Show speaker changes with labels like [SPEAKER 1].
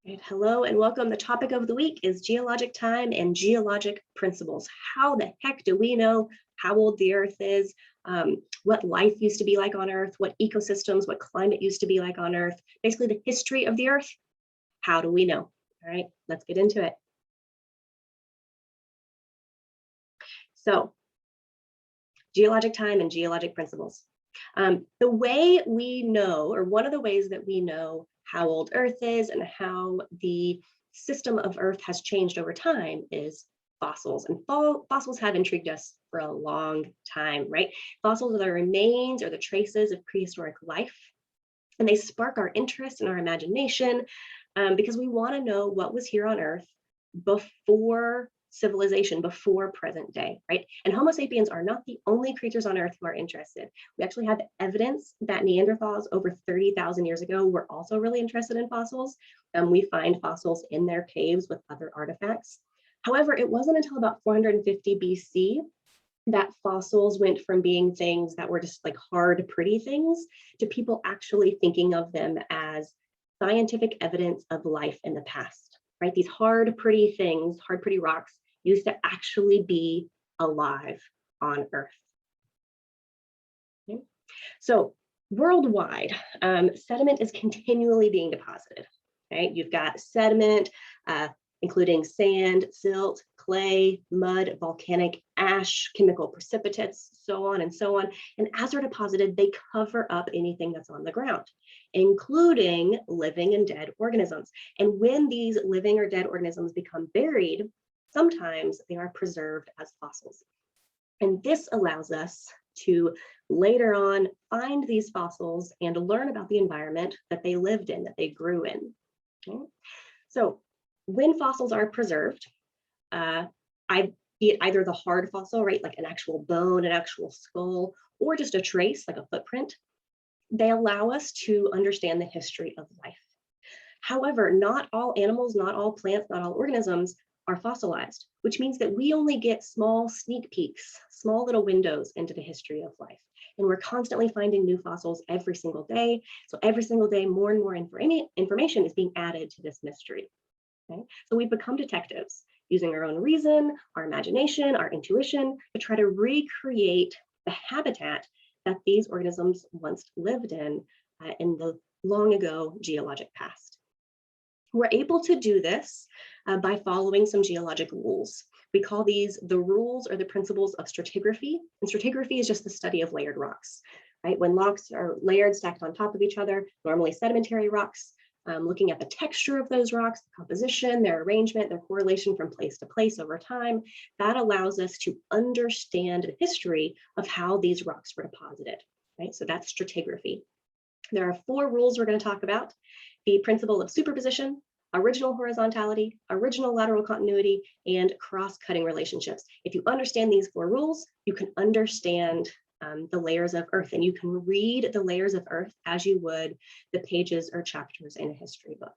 [SPEAKER 1] Right, hello and welcome. The topic of the week is geologic time and geologic principles. How the heck do we know how old the Earth is? What life used to be like on Earth? What ecosystems, what climate used to be like on Earth? Basically, the history of the Earth. How do we know? All right, let's get into it. So, geologic time and geologic principles. The way we know, or one of the ways that we know how old Earth is and how the system of Earth has changed over time is fossils. And fossils have intrigued us for a long time, right? Fossils are the remains or the traces of prehistoric life, and they spark our interest and our imagination because we want to know what was here on Earth before civilization, before present day, right? And Homo sapiens are not the only creatures on Earth who are interested. We actually have evidence that Neanderthals over 30,000 years ago were also really interested in fossils. We find fossils in their caves with other artifacts. However, it wasn't until about 450 BC that fossils went from being things that were just like hard, pretty things to people actually thinking of them as scientific evidence of life in the past, right? These hard, pretty things, hard, pretty rocks used to actually be alive on Earth. Okay? So worldwide, sediment is continually being deposited. Right? You've got sediment, including sand, silt, clay, mud, volcanic ash, chemical precipitates, so on and so on. And as they're deposited, they cover up anything that's on the ground, including living and dead organisms. And when these living or dead organisms become buried, sometimes they are preserved as fossils. And this allows us to later on find these fossils and learn about the environment that they lived in, that they grew in. Okay? So when fossils are preserved, be it either the hard fossil, right, like an actual bone, an actual skull, or just a trace, like a footprint, they allow us to understand the history of life. However, not all animals, not all plants, not all organisms are fossilized, which means that we only get small sneak peeks, small little windows into the history of life. And we're constantly finding new fossils every single day. So every single day, more and more information is being added to this mystery. Okay? So we've become detectives using our own reason, our imagination, our intuition to try to recreate the habitat that these organisms once lived in the long ago geologic past. We're able to do this by following some geologic rules. We call these the rules or the principles of stratigraphy. And stratigraphy is just the study of layered rocks, right? When rocks are layered, stacked on top of each other, normally sedimentary rocks, looking at the texture of those rocks, the composition, their arrangement, their correlation from place to place over time, that allows us to understand the history of how these rocks were deposited, right? So that's stratigraphy. There are 4 rules we're going to talk about: the principle of superposition, original horizontality, original lateral continuity, and cross-cutting relationships. If you understand these 4 rules, you can understand the layers of Earth, and you can read the layers of Earth as you would the pages or chapters in a history book.